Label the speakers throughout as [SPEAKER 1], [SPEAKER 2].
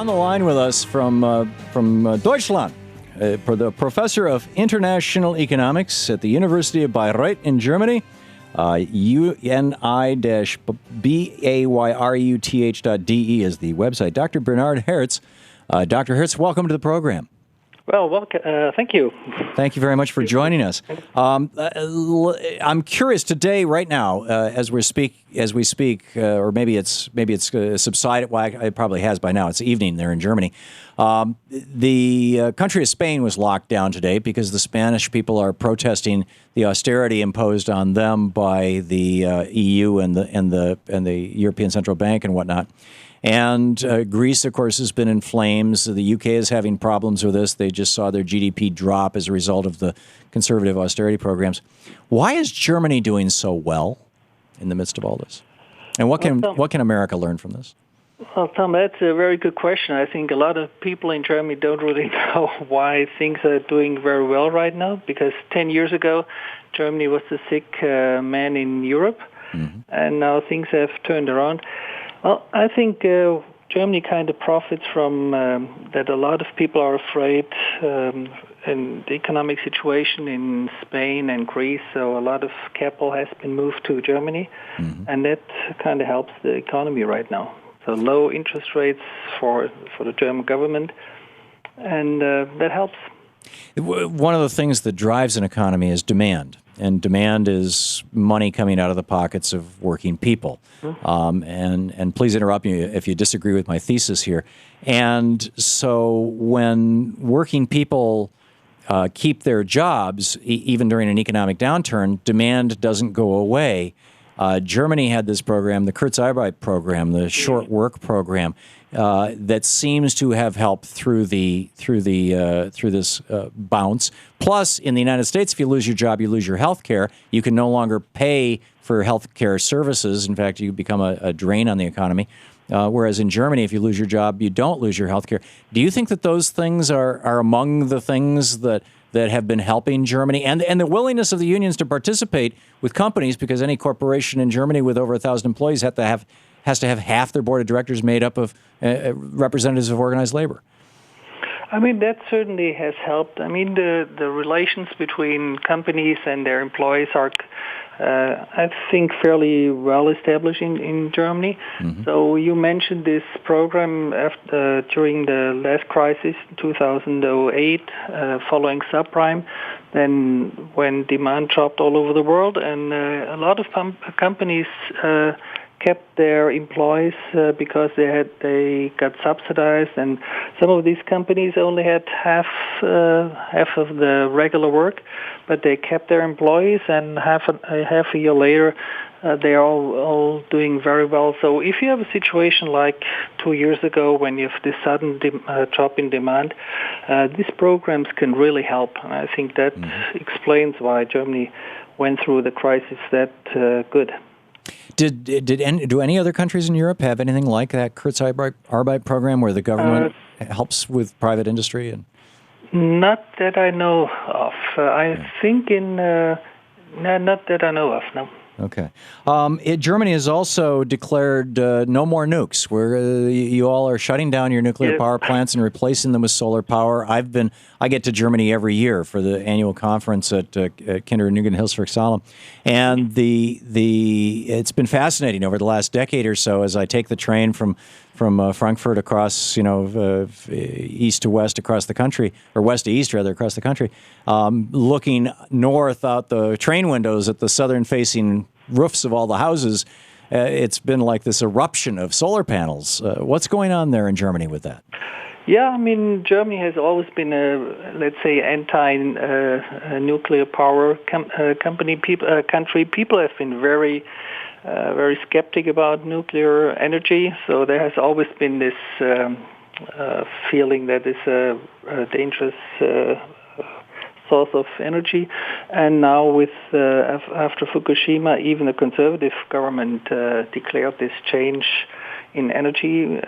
[SPEAKER 1] on the line with us from Deutschland, for the professor of international economics at the University of Bayreuth in Germany, uni-bayruth.de is the website. Dr. Bernhard Herz. Dr. Herz, welcome to the program.
[SPEAKER 2] Well, thank you.
[SPEAKER 1] Thank you very much for joining us. I'm curious today, right now, as we speak, or maybe it's subsided. Well, it probably has by now. It's evening there in Germany. The country of Spain was locked down today because the Spanish people are protesting the austerity imposed on them by the EU and the European Central Bank and whatnot. And Greece, of course, has been in flames. The UK is having problems with this. They just saw their GDP drop as a result of the conservative austerity programs. Why is Germany doing so well in the midst of all this? And what can America learn from this?
[SPEAKER 2] Well, Tom, that's a very good question. I think a lot of people in Germany don't really know why things are doing very well right now, because 10 years ago, Germany was the sick man in Europe, and now things have turned around. Well, I think Germany kind of profits from that a lot of people are afraid in the economic situation in Spain and Greece, so a lot of capital has been moved to Germany, and that kind of helps the economy right now. So low interest rates for the German government, and that helps.
[SPEAKER 1] One of the things that drives an economy is demand. And demand is money coming out of the pockets of working people. And please interrupt me if you disagree with my thesis here. And so when working people keep their jobs, even during an economic downturn, demand doesn't go away. Germany had this program, the Arbeit program, the short work program, that seems to have helped through this bounce. Plus, in the United States, if you lose your job, you lose your health care. You can no longer pay for health care services. In fact, you become a drain on the economy. Whereas in Germany, if you lose your job, you don't lose your health care. Do you think that those things are among the things that have been helping Germany, and the willingness of the unions to participate with companies, because any corporation in Germany with over 1,000 employees has to have half their board of directors made up of representatives of organized labor?
[SPEAKER 2] I mean, that certainly has helped. I mean, the relations between companies and their employees are, I think, fairly well established in Germany. So you mentioned this program during the last crisis, 2008, following subprime, then when demand dropped all over the world, and a lot of companies kept their employees because they got subsidized, and some of these companies only had half of the regular work, but they kept their employees, and half a year later they are all doing very well. So if you have a situation like 2 years ago when you have this sudden drop in demand, these programs can really help, and I think that explains why Germany went through the crisis that good.
[SPEAKER 1] Do any other countries in Europe have anything like that Arbeit program where the government helps with private industry? And
[SPEAKER 2] not that I know of. I think not that I know of, no.
[SPEAKER 1] Okay. Germany has also declared no more nukes, where you all are shutting down your nuclear power plants and replacing them with solar power. I get to Germany every year for the annual conference at Kinder Nugent Hilfswerk, and it's been fascinating over the last decade or so as I take the train from Frankfurt across, east to west across the country, or west to east rather across the country, looking north out the train windows at the southern-facing roofs of all the houses. It's been like this eruption of solar panels. What's going on there in Germany with that?
[SPEAKER 2] Yeah, I mean, Germany has always been let's say, anti-nuclear power country. People have been very skeptic about nuclear energy, so there has always been this feeling that it's a dangerous source of energy. And now after Fukushima, even the conservative government declared this change in energy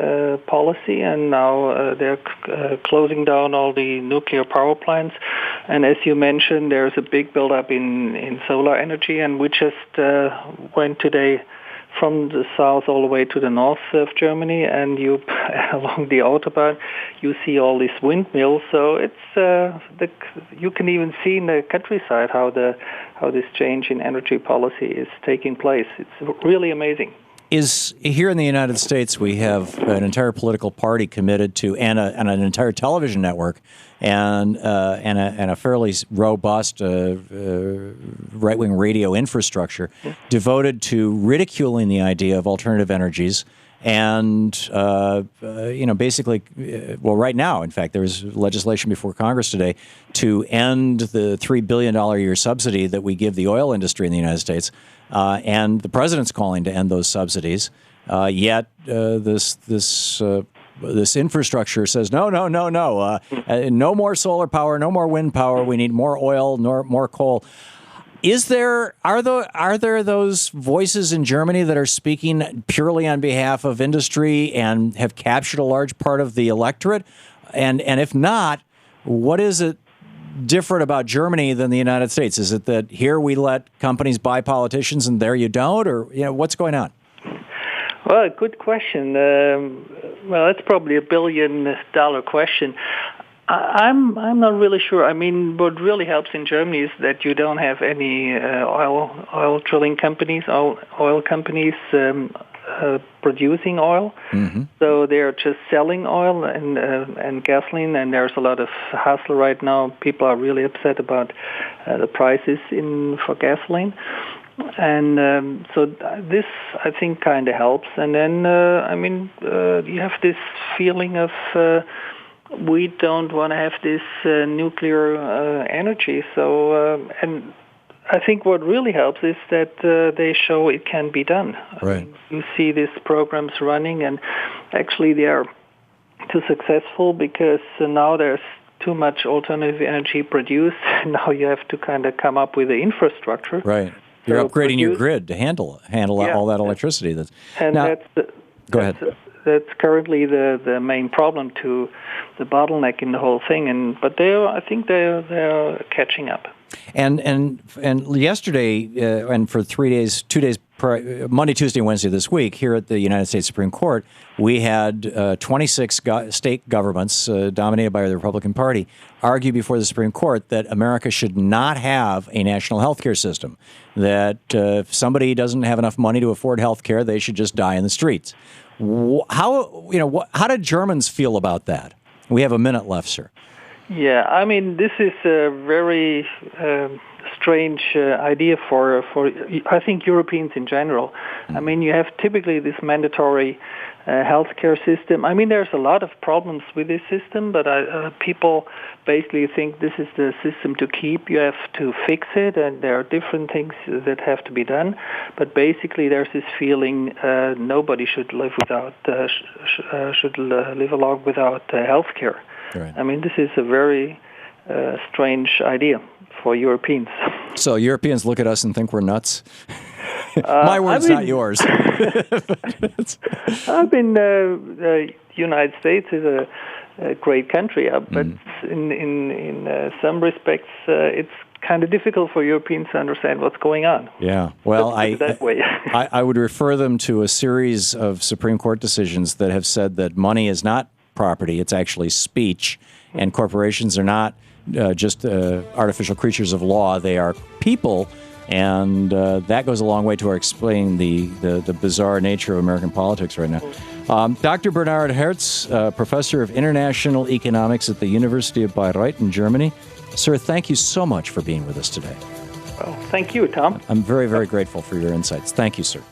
[SPEAKER 2] policy, and now they're closing down all the nuclear power plants. And as you mentioned, there's a big buildup in solar energy, and we just went today from the south all the way to the north of Germany, and you along the Autobahn, you see all these windmills. So it's you can even see in the countryside how this change in energy policy is taking place. It's really amazing.
[SPEAKER 1] Is here in the United States, we have an entire political party committed to, and an entire television network, and a fairly robust right-wing radio infrastructure devoted to ridiculing the idea of alternative energies. And basically, right now, in fact, there's legislation before Congress today to end the $3 billion a year subsidy that we give the oil industry in the United States. And the president's calling to end those subsidies. Yet this infrastructure says no, no more solar power, no more wind power. We need more oil, more coal. Are there those voices in Germany that are speaking purely on behalf of industry and have captured a large part of the electorate? And if not, what is it different about Germany than the United States? Is it that here we let companies buy politicians and there you don't, or what's going on?
[SPEAKER 2] Well, good question. That's probably $1 billion question. I'm not really sure. I mean, what really helps in Germany is that you don't have any oil drilling companies, oil companies producing oil. Mm-hmm. So they're just selling oil and gasoline, and there's a lot of hassle right now. People are really upset about the prices for gasoline. And so this, I think, kind of helps. And then, you have this feeling of we don't want to have this nuclear energy. So, and I think what really helps is that they show it can be done.
[SPEAKER 1] Right.
[SPEAKER 2] I mean, you see these programs running, and actually they are too successful because now there's too much alternative energy produced. Now you have to kind of come up with the infrastructure.
[SPEAKER 1] Right. You're upgrading your grid to handle all that electricity. Go ahead.
[SPEAKER 2] That's currently the main problem, to the bottleneck in the whole thing. But I think they're catching up.
[SPEAKER 1] And yesterday, and for 3 days, 2 days, Monday, Tuesday, and Wednesday this week, here at the United States Supreme Court, we had 26 state governments dominated by the Republican Party argue before the Supreme Court that America should not have a national health care system, that if somebody doesn't have enough money to afford health care, they should just die in the streets. How did Germans feel about that? We have a minute left, sir.
[SPEAKER 2] Yeah, I mean, this is a very strange idea for I think Europeans in general. I mean, you have typically this mandatory healthcare system. I mean, there's a lot of problems with this system, but people basically think this is the system to keep. You have to fix it, and there are different things that have to be done. But basically, there's this feeling nobody should live along without healthcare.
[SPEAKER 1] Right.
[SPEAKER 2] I mean, this is a very strange idea for Europeans.
[SPEAKER 1] So Europeans look at us and think we're nuts? My words, not yours.
[SPEAKER 2] The United States is a great country, but in some respects, it's kind of difficult for Europeans to understand what's going on.
[SPEAKER 1] Yeah, well,
[SPEAKER 2] I
[SPEAKER 1] would refer them to a series of Supreme Court decisions that have said that money is not property, it's actually speech, and corporations are not just artificial creatures of law, they are people, and that goes a long way to our explaining the bizarre nature of American politics right now. Dr. Bernhard Herz, professor of international economics at the University of Bayreuth in Germany. Sir, thank you so much for being with us today.
[SPEAKER 2] Well, thank you, Tom.
[SPEAKER 1] I'm very, very grateful for your insights. Thank you, sir.